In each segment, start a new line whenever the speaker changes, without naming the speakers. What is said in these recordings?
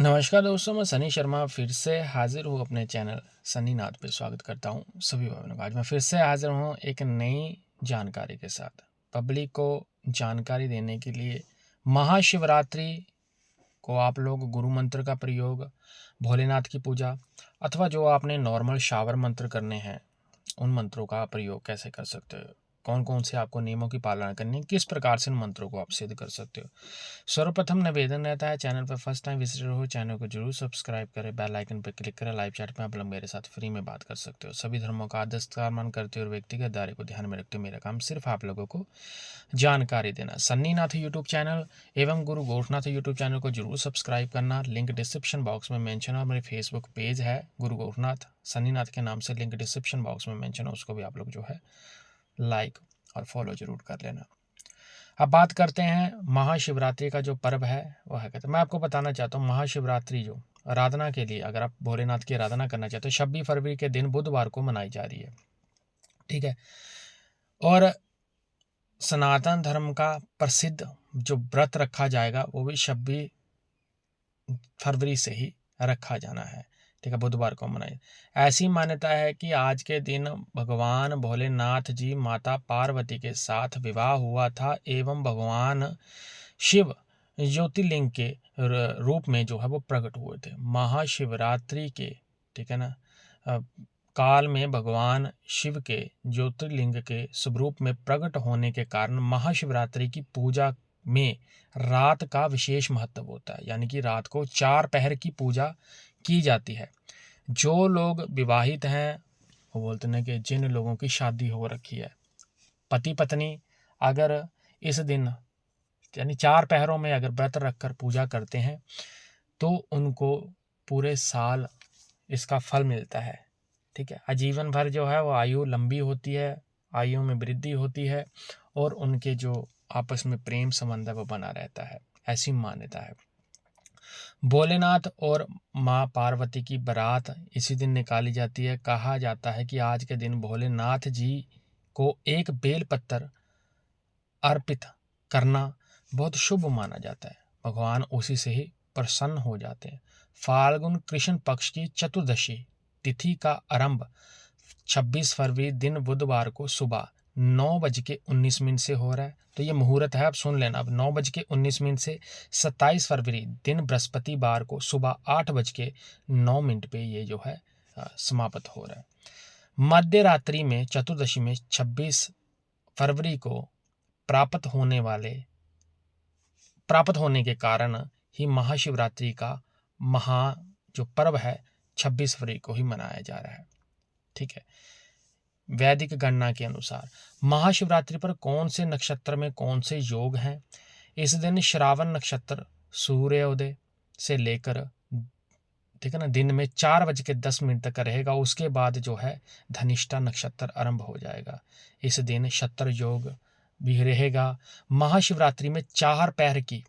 नमस्कार दोस्तों, मैं सनी शर्मा फिर से हाजिर हूँ अपने चैनल सनी नाथ पे। स्वागत करता हूँ सभी भाइयों का। आज मैं फिर से हाजिर हूँ एक नई जानकारी के साथ, पब्लिक को जानकारी देने के लिए। महाशिवरात्रि को आप लोग गुरु मंत्र का प्रयोग, भोलेनाथ की पूजा अथवा जो आपने नॉर्मल शावर मंत्र करने हैं उन मंत्रों का प्रयोग कैसे कर सकते हो, कौन कौन से आपको नियमों की पालना करनी है, किस प्रकार से इन मंत्रों को आप सिद्ध कर सकते हो। सर्वप्रथम निवेदन रहता है, चैनल पर फर्स्ट टाइम विजिटर हो चैनल को जरूर सब्सक्राइब करें, बेल आइकन पर क्लिक करें। लाइव चैट में आप लोग मेरे साथ फ्री में बात कर सकते हो। सभी धर्मों का आदर सत्कार करते हुए और व्यक्तिगत दायरे को ध्यान में रखते हुए मेरा काम सिर्फ आप लोगों को जानकारी देना। सन्नी नाथ यूट्यूब चैनल एवं गुरु गोरखनाथ यूट्यूब चैनल को जरूर सब्सक्राइब करना। लिंक डिस्क्रिप्शन बॉक्स में मेंशन है और मेरे फेसबुक पेज है गुरु गोरखनाथ सन्नी नाथ के नाम से, लिंक डिस्क्रिप्शन बॉक्स में मेंशन है, उसको भी आप लोग जो है लाइक और फॉलो जरूर कर लेना। अब बात करते हैं महाशिवरात्रि का जो पर्व है वह है कहते हैं। मैं आपको बताना चाहता हूँ महाशिवरात्रि जो आराधना के लिए, अगर आप भोलेनाथ की आराधना करना चाहते हो, 26 फरवरी के दिन बुधवार को मनाई जा रही है। ठीक है। और सनातन धर्म का प्रसिद्ध जो व्रत रखा जाएगा वो भी 26 फरवरी से ही रखा जाना है। ठीक है, बुधवार को मनाए। ऐसी मान्यता है कि आज के दिन भगवान भोलेनाथ जी माता पार्वती के साथ विवाह हुआ था एवं भगवान शिव ज्योतिर्लिंग के रूप में जो है वो प्रकट हुए थे। महाशिवरात्रि के, ठीक है ना, काल में भगवान शिव के ज्योतिर्लिंग के स्वरूप में प्रकट होने के कारण महाशिवरात्रि की पूजा में रात का विशेष महत्व होता है, यानी कि रात को 4 पहर की पूजा की जाती है। जो लोग विवाहित हैं वो बोलते हैं कि जिन लोगों की शादी हो रखी है, पति पत्नी अगर इस दिन यानी 4 पहरों में अगर व्रत रखकर पूजा करते हैं तो उनको पूरे साल इसका फल मिलता है। ठीक है, आजीवन भर जो है वो आयु लंबी होती है, आयु में वृद्धि होती है और उनके जो आपस में प्रेम संबंध है वो बना रहता है, ऐसी मान्यता है। भोलेनाथ और माँ पार्वती की बारात इसी दिन निकाली जाती है। कहा जाता है कि आज के दिन भोलेनाथ जी को एक बेल पत्थर अर्पित करना बहुत शुभ माना जाता है। भगवान उसी से ही प्रसन्न हो जाते हैं। फाल्गुन कृष्ण पक्ष की चतुर्दशी तिथि का आरंभ 26 फरवरी दिन बुधवार को सुबह 9:19 से हो रहा है। तो ये मुहूर्त है, आप सुन लेना। अब 9:19 से 27 फरवरी दिन बृहस्पतिवार को सुबह 8:09 पे ये जो है समाप्त हो रहा है। मध्य रात्रि में चतुर्दशी में 26 फरवरी को प्राप्त होने के कारण ही महाशिवरात्रि का जो पर्व है 26 फरवरी को ही मनाया जा रहा है। ठीक है। वैदिक गणना के अनुसार महाशिवरात्रि पर कौन से नक्षत्र में कौन से योग हैं? इस दिन श्रावण नक्षत्र सूर्योदय से लेकर, ठीक है ना, दिन में 4:10 तक रहेगा। उसके बाद जो है धनिष्ठा नक्षत्र आरंभ हो जाएगा। इस दिन शत्र योग भी रहेगा। महाशिवरात्रि में 4 पहर की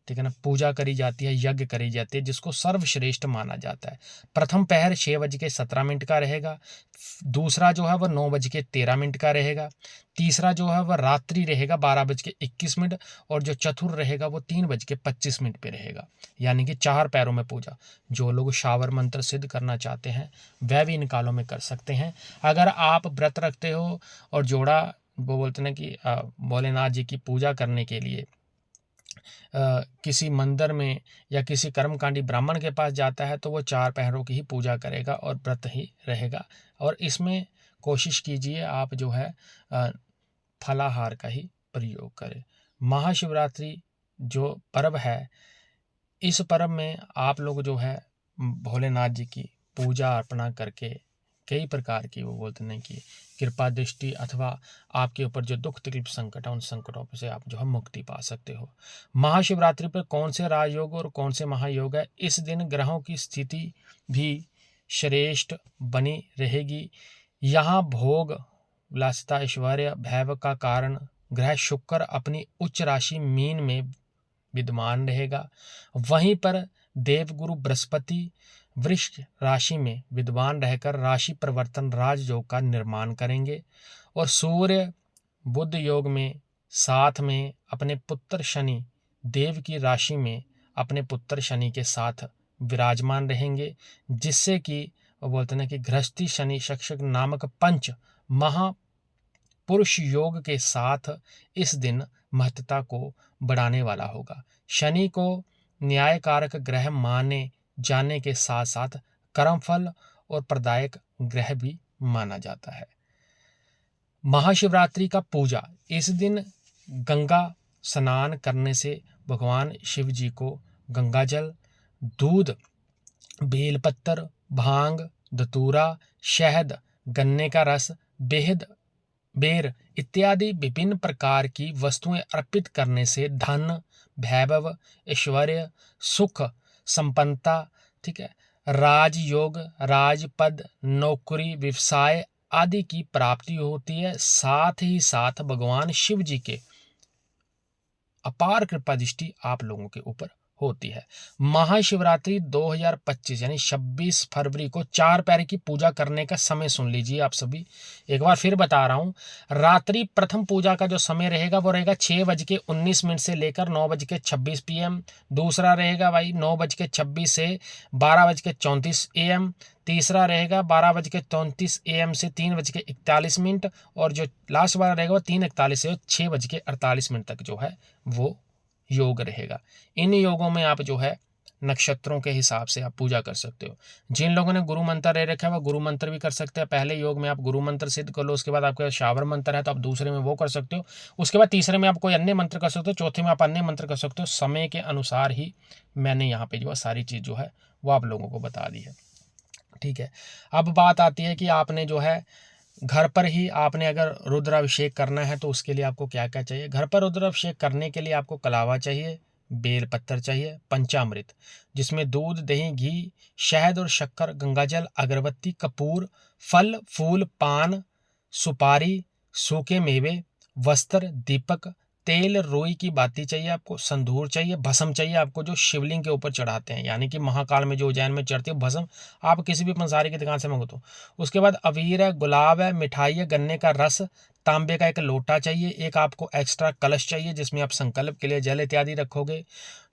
ठीक है ना, पूजा करी जाती है, यज्ञ करी जाती है, जिसको सर्वश्रेष्ठ माना जाता है। प्रथम पहर 6:17 का रहेगा। दूसरा जो है वह 9:13 का रहेगा। तीसरा जो है वह रात्रि रहेगा 12:21, और जो चतुर्थ रहेगा वो 3:25 पे रहेगा। यानी कि 4 पैरों में पूजा। जो लोग शावर मंत्र सिद्ध करना चाहते हैं वह भी इन कालों में कर सकते हैं। अगर आप व्रत रखते हो और जोड़ा वो बोलते हैं कि भोलेनाथ जी की पूजा करने के लिए किसी मंदिर में या किसी कर्मकांडी ब्राह्मण के पास जाता है तो वो 4 पहरों की ही पूजा करेगा और व्रत ही रहेगा। और इसमें कोशिश कीजिए आप जो है फलाहार का ही प्रयोग करें। महाशिवरात्रि जो पर्व है, इस पर्व में आप लोग जो है भोलेनाथ जी की पूजा अर्पणा करके कई प्रकार की वो बोलते हैं कि कृपा दृष्टि अथवा आपके ऊपर जो दुख तकलीफ संकट है उन संकटों से आप जो है मुक्ति पा सकते हो। महाशिवरात्रि पर कौन से राजयोग और कौन से महायोग है? इस दिन ग्रहों की स्थिति भी श्रेष्ठ बनी रहेगी। यहाँ भोग विलासिता ऐश्वर्य भैव का कारण ग्रह शुक्र अपनी उच्च राशि मीन में विद्यमान रहेगा। वहीं पर देवगुरु बृहस्पति वृश्चिक राशि में विद्वान रहकर राशि परिवर्तन राजयोग का निर्माण करेंगे। और सूर्य बुध योग में साथ में अपने पुत्र शनि देव की राशि में अपने पुत्र शनि के साथ विराजमान रहेंगे, जिससे कि वो बोलते हैं कि गृहस्थी शनि शक्षक नामक पंच महापुरुष योग के साथ इस दिन महत्ता को बढ़ाने वाला होगा। शनि को न्यायकारक ग्रह माने जाने के साथ साथ कर्मफल और प्रदायक ग्रह भी माना जाता है। महाशिवरात्रि का पूजा, इस दिन गंगा स्नान करने से भगवान शिव जी को गंगाजल, दूध, बेलपत्र, भांग, धतूरा, शहद, गन्ने का रस, बेर इत्यादि विभिन्न प्रकार की वस्तुएं अर्पित करने से धन, वैभव, ऐश्वर्य, सुख, संपन्नता, ठीक है, राजयोग, राजपद, नौकरी, व्यवसाय आदि की प्राप्ति होती है। साथ ही साथ भगवान शिव जी के अपार कृपा दृष्टि आप लोगों के ऊपर होती है। महाशिवरात्रि 2025 यानी 26 फरवरी को 4 पैर की पूजा करने का समय सुन लीजिए आप सभी। एक बार फिर बता रहा हूँ, रात्रि प्रथम पूजा का जो समय रहेगा वो रहेगा 6:19 से लेकर 9:26 PM। दूसरा रहेगा भाई 9:26 से 12:34 AM। तीसरा रहेगा 12:34 AM से 3:41। और जो लास्ट वाला रहेगा वो 3:41 से 6:48 तक जो है वो योग रहेगा। इन योगों में आप जो है नक्षत्रों के हिसाब से आप पूजा कर सकते हो। जिन लोगों ने गुरु मंत्र ले रखा है वो गुरु मंत्र भी कर सकते हैं। पहले योग में आप गुरु मंत्र सिद्ध कर लो, उसके बाद आपके शावर मंत्र है तो आप दूसरे में वो कर सकते हो, उसके बाद तीसरे में आप कोई अन्य मंत्र कर सकते हो, चौथे में आप अन्य मंत्र कर सकते हो। समय के अनुसार ही मैंने यहाँ पे जो है सारी चीज़ जो है वो आप लोगों को बता दी है, ठीक है। अब बात आती है कि आपने जो है घर पर ही आपने अगर रुद्राभिषेक करना है तो उसके लिए आपको क्या क्या चाहिए। घर पर रुद्राभिषेक करने के लिए आपको कलावा चाहिए, बेल पत्थर चाहिए, पंचामृत जिसमें दूध, दही, घी, शहद और शक्कर, गंगाजल, अगरबत्ती, कपूर, फल फूल, पान, सुपारी, सूखे मेवे, वस्त्र, दीपक, तेल, रोई की बाती चाहिए आपको, संधूर चाहिए, भस्म चाहिए आपको जो शिवलिंग के ऊपर चढ़ाते हैं, यानी कि महाकाल में जो उज्जैन में चढ़ती है भस्म, आप किसी भी पंसारी की दुकान से मंगो तो। उसके बाद अबीर है, गुलाब है, मिठाई है, गन्ने का रस, तांबे का एक लोटा चाहिए, एक आपको एक्स्ट्रा कलश चाहिए जिसमें आप संकल्प के लिए जल इत्यादि रखोगे,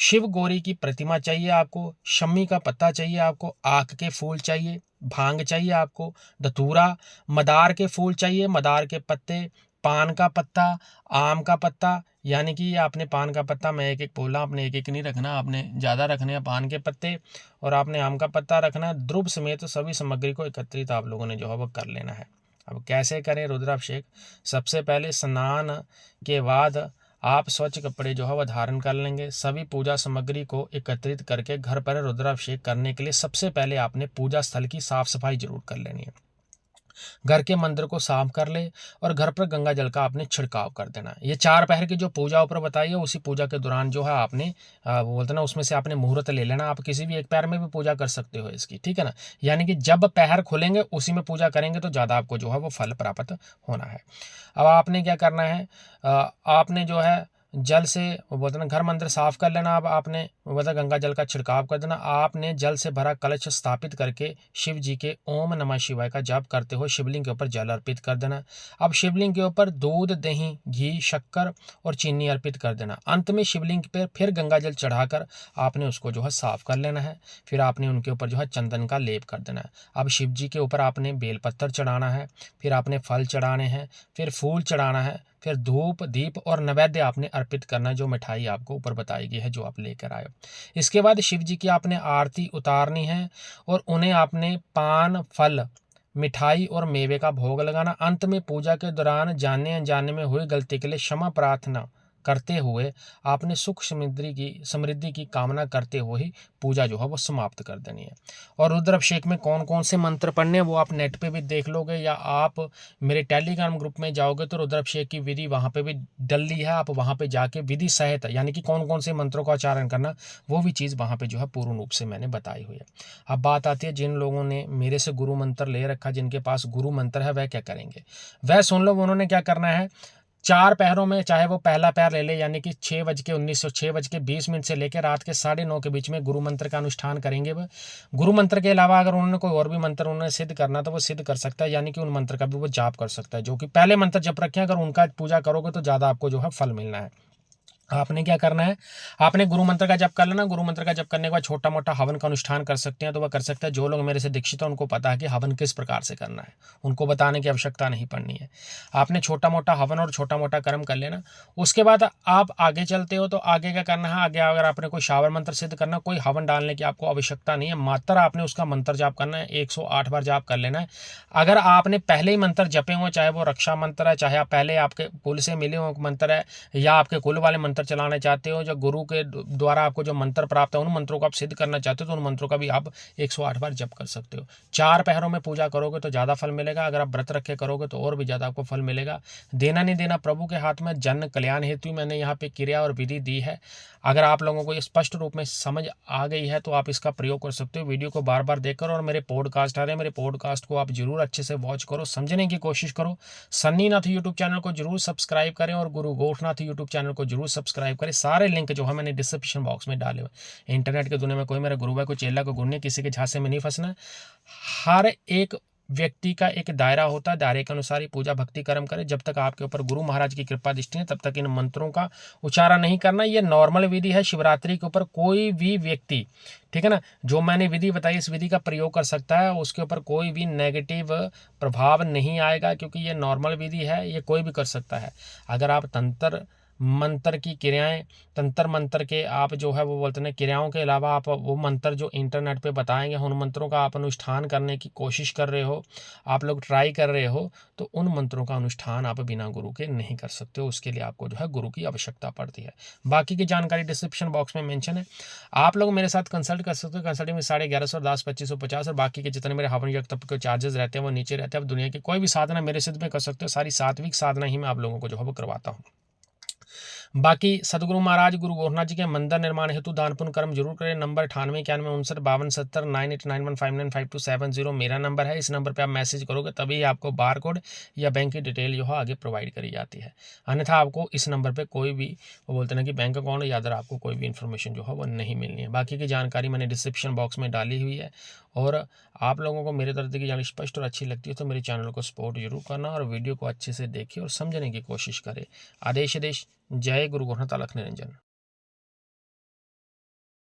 शिव गौरी की प्रतिमा चाहिए आपको, शम्मी का पत्ता चाहिए आपको, आक के फूल चाहिए, भांग चाहिए आपको, धतूरा, मदार के फूल चाहिए, मदार के पत्ते, पान का पत्ता, आम का पत्ता, यानी कि आपने पान का पत्ता, मैं एक एक बोला, आपने एक एक नहीं रखना, आपने ज़्यादा रखने हैं पान के पत्ते, और आपने आम का पत्ता रखना है। द्रुव समेत सभी सामग्री को एकत्रित आप लोगों ने जो है वो कर लेना है। अब कैसे करें रुद्राभिषेक? सबसे पहले स्नान के बाद आप स्वच्छ कपड़े जो है वह धारण कर लेंगे। सभी पूजा सामग्री को एकत्रित करके घर पर रुद्राभिषेक करने के लिए सबसे पहले आपने पूजा स्थल की साफ सफाई जरूर कर लेनी है। घर के मंदिर को साफ कर ले और घर पर गंगा जल का आपने छिड़काव कर देना है। ये 4 पहर की जो पूजा ऊपर बताई है उसी पूजा के दौरान जो है आपने वो बोलते ना उसमें से आपने मुहूर्त ले लेना। आप किसी भी एक पैर में भी पूजा कर सकते हो इसकी, ठीक है ना। यानी कि जब पैर खुलेंगे उसी में पूजा करेंगे तो ज़्यादा आपको जो है वो फल प्राप्त होना है। अब आपने क्या करना है, आपने जो है जल से वो बोलते ना घर मंदिर साफ कर लेना। अब आपने वो बोलते गंगा जल का छिड़काव कर देना। आपने जल से भरा कलश स्थापित करके शिव जी के ओम नमः शिवाय का जाप करते हुए शिवलिंग के ऊपर जल अर्पित कर देना। अब शिवलिंग के ऊपर दूध, दही, घी, शक्कर और चीनी अर्पित कर देना। अंत में शिवलिंग पर फिर गंगा जल चढ़ाकर आपने उसको जो है साफ कर लेना है। फिर आपने उनके ऊपर जो है चंदन का लेप कर देना है। अब शिव जी के ऊपर आपने बेलपत्तर चढ़ाना है, फिर आपने फल चढ़ाने हैं, फिर फूल चढ़ाना है, फिर धूप, दीप और नैवेद्य आपने अर्पित करना है, जो मिठाई आपको ऊपर बताई गई है जो आप लेकर आए। इसके बाद शिव जी की आपने आरती उतारनी है और उन्हें आपने पान, फल, मिठाई और मेवे का भोग लगाना। अंत में पूजा के दौरान जाने अनजाने में हुई गलती के लिए क्षमा प्रार्थना करते हुए आपने सुख समृद्धि की कामना करते हुए ही पूजा जो है वो समाप्त कर देनी है। और रुद्राभिषेक में कौन कौन से मंत्र पढ़ने हैं वो आप नेट पे भी देख लोगे, या आप मेरे टेलीग्राम ग्रुप में जाओगे तो रुद्राभिषेक की विधि वहाँ पे भी डली है। आप वहाँ पे जाके विधि सहित यानी कि कौन कौन से मंत्रों का उच्चारण करना वो भी चीज़ वहाँ पे जो है पूर्ण रूप से मैंने बताई हुई है। अब बात आती है जिन लोगों ने मेरे से गुरु मंत्र ले रखा, जिनके पास गुरु मंत्र है, वह क्या करेंगे वह सुन लो। उन्होंने क्या करना है, 4 पहरों में चाहे वो पहला पैर ले ले यानी कि 6:19 और 6:20 से लेकर रात के 9:30 के बीच में गुरु मंत्र का अनुष्ठान करेंगे। वह गुरु मंत्र के अलावा अगर उन्होंने कोई और भी मंत्र उन्होंने सिद्ध करना तो वो सिद्ध कर सकता है, यानी कि उन मंत्र का भी वो जाप कर सकता है, जो कि पहले मंत्र जप रखे हैं। अगर उनका पूजा करोगे तो ज़्यादा आपको जो है फल मिलना है। आपने क्या करना है, आपने गुरु मंत्र का जप कर लेना। गुरु मंत्र का जप करने के बाद छोटा मोटा हवन का अनुष्ठान कर सकते हैं तो वह कर सकते हैं। जो लोग मेरे से दीक्षित हैं उनको पता है कि हवन किस प्रकार से करना है, उनको बताने की आवश्यकता नहीं पड़नी है। आपने छोटा मोटा हवन और छोटा मोटा कर्म कर लेना। उसके बाद आप आगे चलते हो तो आगे क्या करना है, आगे अगर आपने कोई शावर मंत्र सिद्ध करना, कोई हवन डालने की आपको आवश्यकता नहीं है, मात्र आपने उसका मंत्र जाप करना है, 108 बार जाप कर लेना है। अगर आपने पहले ही मंत्र जपे हुए, चाहे वो रक्षा मंत्र है, चाहे आप पहले आपके कुल से मिले हुए मंत्र है, या आपके कुल वाले मंत्र चलाना चाहते हो, जो गुरु के द्वारा आपको जो मंत्र प्राप्त है उन मंत्रों को आप सिद्ध करना चाहते हो तो उन मंत्रों का भी आप 108 बार जप कर सकते हो। 4 पहरों में पूजा करोगे तो ज़्यादा फल मिलेगा, अगर आप व्रत रखे करोगे तो और भी ज़्यादा आपको फल मिलेगा। देना नहीं देना प्रभु के हाथ में, जन कल्याण हेतु मैंने यहाँ पे क्रिया और विधि दी है। अगर आप लोगों को ये स्पष्ट रूप में समझ आ गई है तो आप इसका प्रयोग कर सकते हो। वीडियो को बार बार देखकर, और मेरे पॉडकास्ट आ रहे हैं, मेरे पॉडकास्ट को आप जरूर अच्छे से वॉच करो, समझने की कोशिश करो। सन्नी नाथ यूट्यूब चैनल को जरूर सब्सक्राइब करें और गुरु गोरखनाथ यूट्यूब चैनल को जरूर सब्सक्राइब करें। सारे लिंक जो है मैंने डिस्क्रिप्शन बॉक्स में डाले हुए। इंटरनेट की दुनिया में कोई मेरा गुरु है, कोई चेला, कोई गुरु नहीं, किसी के झांसे में नहीं फंसना। हर एक व्यक्ति का एक दायरा होता है, दायरे के अनुसार ही पूजा भक्ति कर्म करें। जब तक आपके ऊपर गुरु महाराज की कृपा दृष्टि है तब तक इन मंत्रों का उच्चारण नहीं करना। ये नॉर्मल विधि है। शिवरात्रि के ऊपर कोई भी व्यक्ति, ठीक है ना, जो मैंने विधि बताई इस विधि का प्रयोग कर सकता है, उसके ऊपर कोई भी नेगेटिव प्रभाव नहीं आएगा, क्योंकि ये नॉर्मल विधि है, ये कोई भी कर सकता है। अगर आप तंत्र मंत्र की क्रियाएं, तंत्र मंत्र के आप जो है वो बोलते हैं क्रियाओं के अलावा आप वो मंत्र जो इंटरनेट पे बताएंगे उन मंत्रों का आप अनुष्ठान करने की कोशिश कर रहे हो, आप लोग ट्राई कर रहे हो, तो उन मंत्रों का अनुष्ठान आप बिना गुरु के नहीं कर सकते हो। उसके लिए आपको जो है गुरु की आवश्यकता पड़ती है। बाकी की जानकारी डिस्क्रिप्शन बॉक्स में मेंशन है। आप लोग मेरे साथ कंसल्ट कर सकते हो। कंसल्टिंग में 1150 और 10-2550, और बाकी के जितने मेरे हवन यज्ञ तप के चार्जेस रहते हैं वो नीचे रहते हैं। आप दुनिया की कोई भी साधना मेरे सिद्ध में कर सकते हो। सारी सात्विक साधना ही मैं आप लोगों को जो है वो करवाता हूँ। बाकी सदगुरु महाराज गुरु गोरखनाथ जी के मंदिर निर्माण हेतु दान पुण्य कर्म जरूर करें। नंबर 9891597098915270 मेरा नंबर है। इस नंबर पे आप मैसेज करोगे तभी आपको बार कोड या बैंक की डिटेल जो है आगे प्रोवाइड करी जाती है। अन्यथा आपको इस नंबर पे कोई भी, वो बोलते हैं कि बैंक अकाउंट या अदर आपको कोई भी इन्फॉर्मेशन जो है वो नहीं मिलनी है। बाकी की जानकारी मैंने डिस्क्रिप्शन बॉक्स में डाली हुई है। और आप लोगों को मेरे तरफ की जानकारी स्पष्ट और अच्छी लगती है तो मेरे चैनल को सपोर्ट जरूर करना और वीडियो को अच्छे से देखिए और समझने की कोशिश करें। आदेश आदेश। जय गुरु गोरखनाथ अलख निरंजन।